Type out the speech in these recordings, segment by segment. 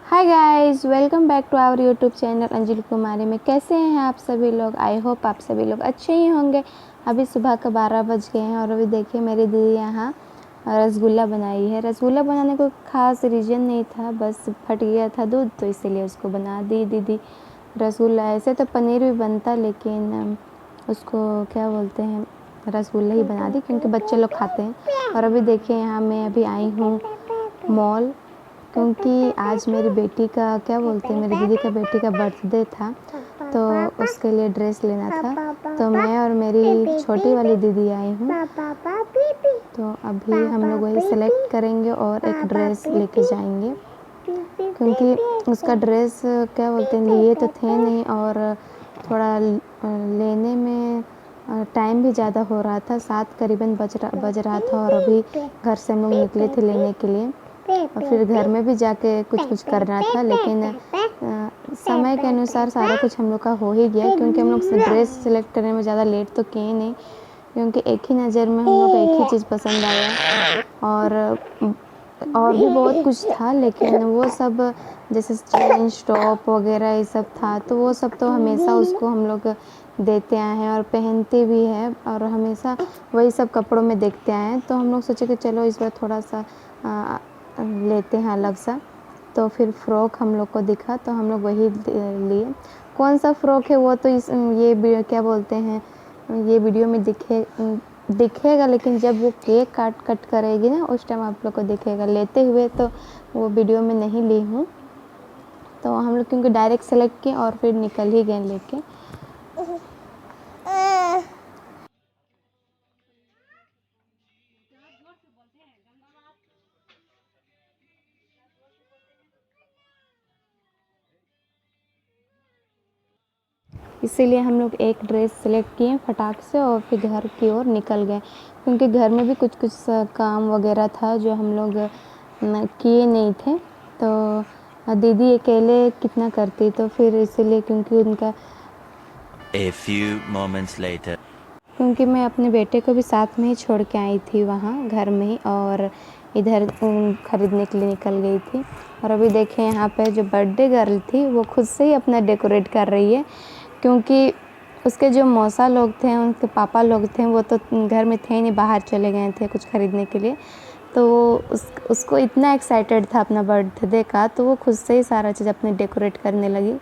Hi guys, welcome back to our YouTube channel Anjali Kumari में। कैसे हैं आप सभी लोग? आई होप आप सभी लोग अच्छे ही होंगे। अभी सुबह का 12 बज गए हैं और अभी देखिए मेरी दीदी यहाँ रसगुल्ला बनाई है। रसगुल्ला बनाने को ख़ास रीज़न नहीं था, बस फट गया था दूध तो इसीलिए उसको बना दी दीदी रसगुल्ला। ऐसे तो पनीर भी बनता लेकिन उसको क्या बोलते हैं, रसगुल्ला ही बना दी क्योंकि बच्चे लोग खाते हैं। और अभी देखिए यहाँ मैं अभी आई हूँ मॉल, क्योंकि आज मेरी बेटी का क्या बोलते हैं, मेरी दीदी का बेटी का बर्थडे था तो उसके लिए ड्रेस लेना था। तो मैं और मेरी छोटी वाली दीदी आई हूँ, तो अभी हम लोग वही सेलेक्ट करेंगे और एक ड्रेस लेके जाएंगे क्योंकि उसका ड्रेस क्या बोलते हैं लिए तो थे नहीं और थोड़ा लेने में टाइम भी ज़्यादा हो रहा था। 7 करीबन बज रहा था और अभी घर से हम लोग निकले थे लेने के लिए और फिर घर में भी जाके कुछ करना था, लेकिन समय के अनुसार सारा कुछ हम लोग का हो ही गया क्योंकि हम लोग ड्रेस सेलेक्ट करने में ज़्यादा लेट तो किए नहीं क्योंकि एक ही नज़र में हम लोग को एक ही चीज़ पसंद आया और भी बहुत कुछ था, लेकिन वो सब जैसे जीन्स टॉप वगैरह ये सब था तो वो सब तो हमेशा उसको हम लोग देते आए हैं और पहनते भी हैं और हमेशा वही सब कपड़ों में देखते आए हैं। तो हम लोग सोचे कि चलो इस बार थोड़ा सा लेते हैं अलग सा। तो फिर फ़्रॉक हम लोग को दिखा तो हम लोग वही लिए। कौन सा फ़्रॉक है वो तो ये क्या बोलते हैं, ये वीडियो में दिखेगा, लेकिन जब वो केक कट करेगी ना उस टाइम आप लोग को दिखेगा। लेते हुए तो वो वीडियो में नहीं ली हूँ, तो हम लोग क्योंकि डायरेक्ट सेलेक्ट किए और फिर निकल ही गए लेके। इसीलिए हम लोग एक ड्रेस सेलेक्ट किए फटाक से और फिर घर की ओर निकल गए क्योंकि घर में भी कुछ काम वगैरह था जो हम लोग किए नहीं थे। तो दीदी अकेले कितना करती, तो फिर इसीलिए क्योंकि उनका A few moments later. क्योंकि मैं अपने बेटे को भी साथ में ही छोड़ के आई थी वहाँ घर में ही और इधर ख़रीदने के लिए निकल गई थी। और अभी देखें यहाँ पे जो बर्थडे गर्ल थी वो खुद से ही अपना डेकोरेट कर रही है क्योंकि उसके जो मौसा लोग थे, उनके पापा लोग थे, वो तो घर में थे ही नहीं, बाहर चले गए थे कुछ ख़रीदने के लिए। तो उसको इतना एक्साइटेड था अपना बर्थडे का, तो वो खुद से ही सारा चीज़ अपने डेकोरेट करने लगी।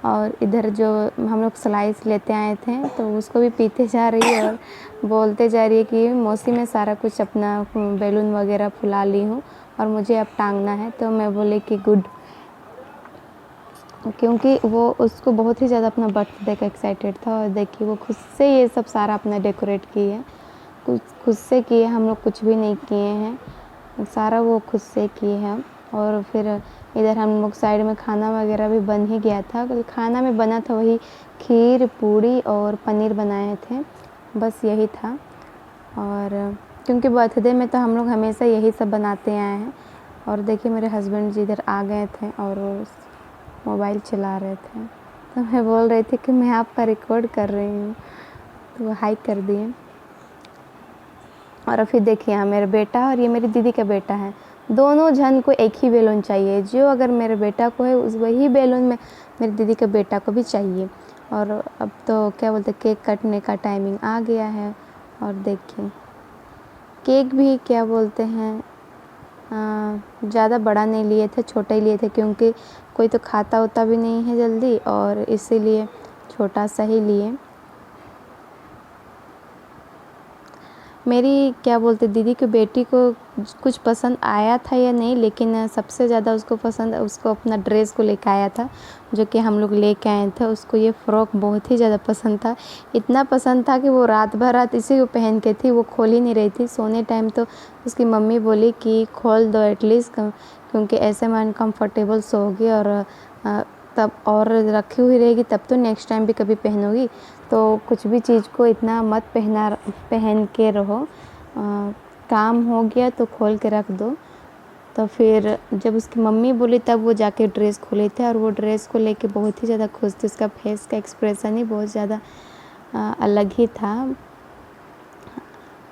और इधर जो हम लोग स्लाइस लेते आए थे तो उसको भी पीते जा रही है और बोलते जा रही है कि मौसी मैं सारा कुछ अपना बैलून वगैरह फुला ली हूँ और मुझे अब टांगना है। तो मैं बोले कि गुड, क्योंकि वो उसको बहुत ही ज़्यादा अपना बर्थडे का एक्साइटेड था। और देखिए वो खुद से ये सब सारा अपना डेकोरेट की है, खुद से किए, हम लोग कुछ भी नहीं किए हैं, सारा वो खुद से किए हैं। और फिर इधर हम लोग साइड में खाना वगैरह भी बन ही गया था। खाना में बना था वही खीर पूड़ी और पनीर बनाए थे, बस यही था। और क्योंकि बर्थडे में तो हम लोग हमेशा यही सब बनाते आए हैं। और देखिए मेरे हस्बैंड जी इधर आ गए थे और वो मोबाइल चला रहे थे, तो मैं बोल रही थी कि मैं आपका रिकॉर्ड कर रही हूँ, तो वो हाई कर दिए। और फिर देखिए यहाँ मेरा बेटा और ये मेरी दीदी का बेटा है, दोनों जन को एक ही बैलून चाहिए। जो अगर मेरे बेटा को है उस वही बैलून में मेरी दीदी के बेटा को भी चाहिए। और अब तो क्या बोलते केक कटने का टाइमिंग आ गया है। और देखिए केक भी क्या बोलते हैं ज़्यादा बड़ा नहीं लिए थे, छोटा ही लिए थे क्योंकि कोई तो खाता होता भी नहीं है जल्दी, और इसीलिए छोटा सा ही लिए। मेरी क्या बोलते दीदी की बेटी को कुछ पसंद आया था या नहीं, लेकिन सबसे ज़्यादा उसको पसंद उसको अपना ड्रेस को लेकर आया था जो कि हम लोग लेके आए थे। उसको ये फ़्रॉक बहुत ही ज़्यादा पसंद था, इतना पसंद था कि वो रात भर रात इसी को पहन के थी, वो खोल ही नहीं रही थी। सोने टाइम तो उसकी मम्मी बोली कि खोल दो एटलीस्ट, क्योंकि ऐसे में अनकम्फर्टेबल सोओगी और तब और रखी हुई रहेगी तब तो नेक्स्ट टाइम भी कभी पहनोगी। तो कुछ भी चीज़ को इतना मत पहन के रहो, काम हो गया तो खोल के रख दो। तो फिर जब उसकी मम्मी बोली तब वो जाके ड्रेस खोले थे और वो ड्रेस को लेके बहुत ही ज़्यादा खुश थी। उसका फेस का एक्सप्रेशन ही बहुत ज़्यादा अलग ही था।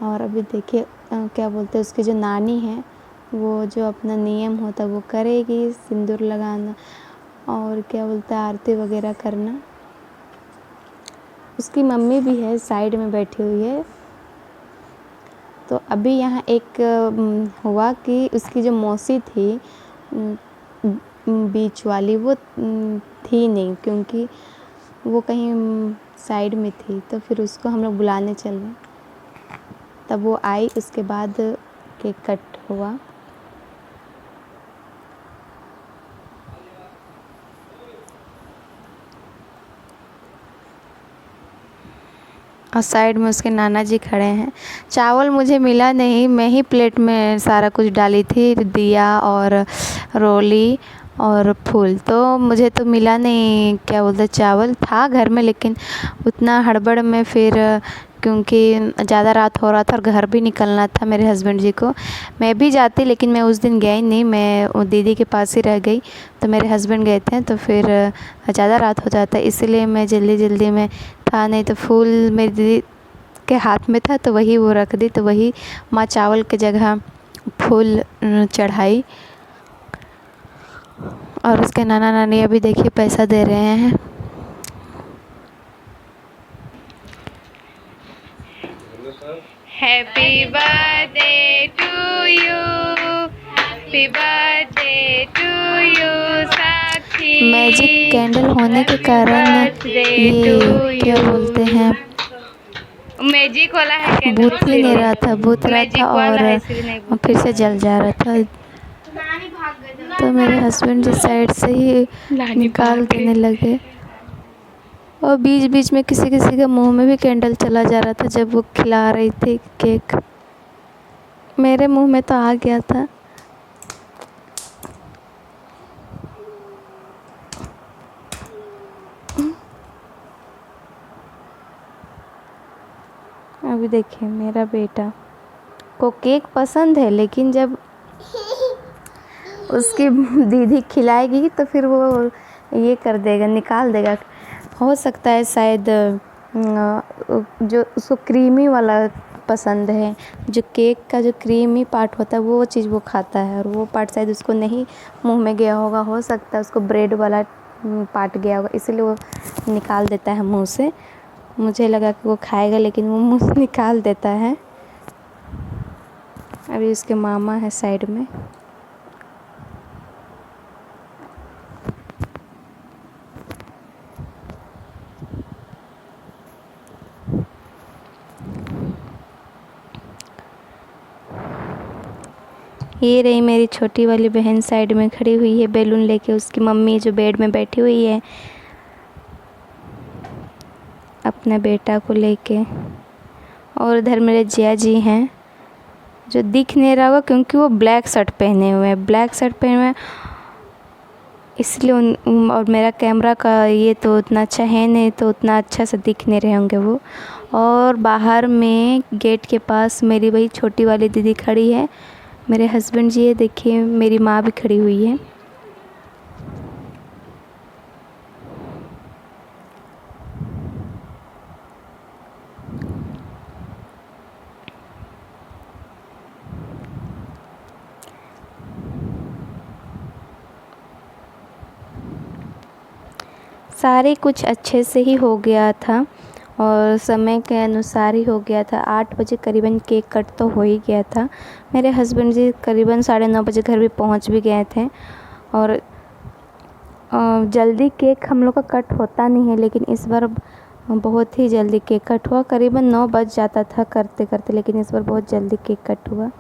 और अभी देखिए क्या बोलते हैं उसकी जो नानी है वो जो अपना नियम होता वो करेगी, सिंदूर लगाना और क्या बोलता है आरती वगैरह करना। उसकी मम्मी भी है साइड में बैठी हुई है। तो अभी यहाँ एक हुआ कि उसकी जो मौसी थी बीच वाली वो थी नहीं, क्योंकि वो कहीं साइड में थी। तो फिर उसको हम लोग बुलाने चल गए, तब वो आई, उसके बाद केक कट हुआ। और साइड में उसके नाना जी खड़े हैं। चावल मुझे मिला नहीं, मैं ही प्लेट में सारा कुछ डाली थी, दिया और रोली और फूल। तो मुझे तो मिला नहीं, क्या बोलते चावल था घर में, लेकिन उतना हड़बड़ में फिर क्योंकि ज़्यादा रात हो रहा था और घर भी निकलना था मेरे हस्बैंड जी को। मैं भी जाती लेकिन मैं उस दिन गई नहीं, मैं वो दीदी के पास ही रह गई। तो मेरे हस्बैंड गए थे, तो फिर ज़्यादा रात हो जाता, इसलिए मैं जल्दी जल्दी में था। नहीं तो फूल मेरी दीदी के हाथ में था तो वही वो रख दी, तो वही माँ चावल के जगह फूल चढ़ाई। और उसके नाना नानी अभी देखिए पैसा दे रहे हैं। Happy birthday to you, happy birthday to you Sakshi. Magic candle होने के कारण ये क्या बोलते हैं मैजिक वाला है कैंडल, बूथ ही नहीं रहा था, बूथ रहा था और फिर से जल जा रहा था। तो मेरे हस्बैंड जिस साइड से ही निकाल देने लगे और बीच बीच में किसी किसी के मुंह में भी कैंडल चला जा रहा था जब वो खिला रही थी केक। मेरे मुंह में तो आ गया था। अभी देखिए मेरा बेटा को केक पसंद है, लेकिन जब उसकी दीदी खिलाएगी तो फिर वो ये कर देगा, निकाल देगा। हो सकता है शायद जो उसको क्रीमी वाला पसंद है, जो केक का जो क्रीमी पार्ट होता है वो चीज़ वो खाता है, और वो पार्ट शायद उसको नहीं मुंह में गया होगा। हो सकता है उसको ब्रेड वाला पार्ट गया होगा, इसलिए वो निकाल देता है मुंह से। मुझे लगा कि वो खाएगा, लेकिन वो मुंह से निकाल देता है। अभी उसके मामा है साइड में। ये रही मेरी छोटी वाली बहन साइड में खड़ी हुई है बैलून लेके, उसकी मम्मी जो बेड में बैठी हुई है अपने बेटा को लेके। और इधर मेरे जिया जी हैं जो दिख नहीं रहा होगा क्योंकि वो ब्लैक शर्ट पहने हुए हैं, ब्लैक शर्ट पहने हुए हैं इसलिए और मेरा कैमरा का ये तो उतना अच्छा है नहीं, तो उतना अच्छा से दिख नहीं रहे होंगे वो। और बाहर में गेट के पास मेरी वही छोटी वाली दीदी खड़ी है, मेरे हस्बैंड जी है, देखिए मेरी माँ भी खड़ी हुई है। सारे कुछ अच्छे से ही हो गया था और समय के अनुसार ही हो गया था। 8 बजे करीबन केक कट तो हो ही गया था। मेरे हस्बैंड जी करीबन 9:30 बजे घर भी पहुंच भी गए थे। और जल्दी केक हम लोग का कट होता नहीं है, लेकिन इस बार बहुत ही जल्दी केक कट हुआ। करीबन 9 बज जाता था करते करते, लेकिन इस बार बहुत जल्दी केक कट हुआ।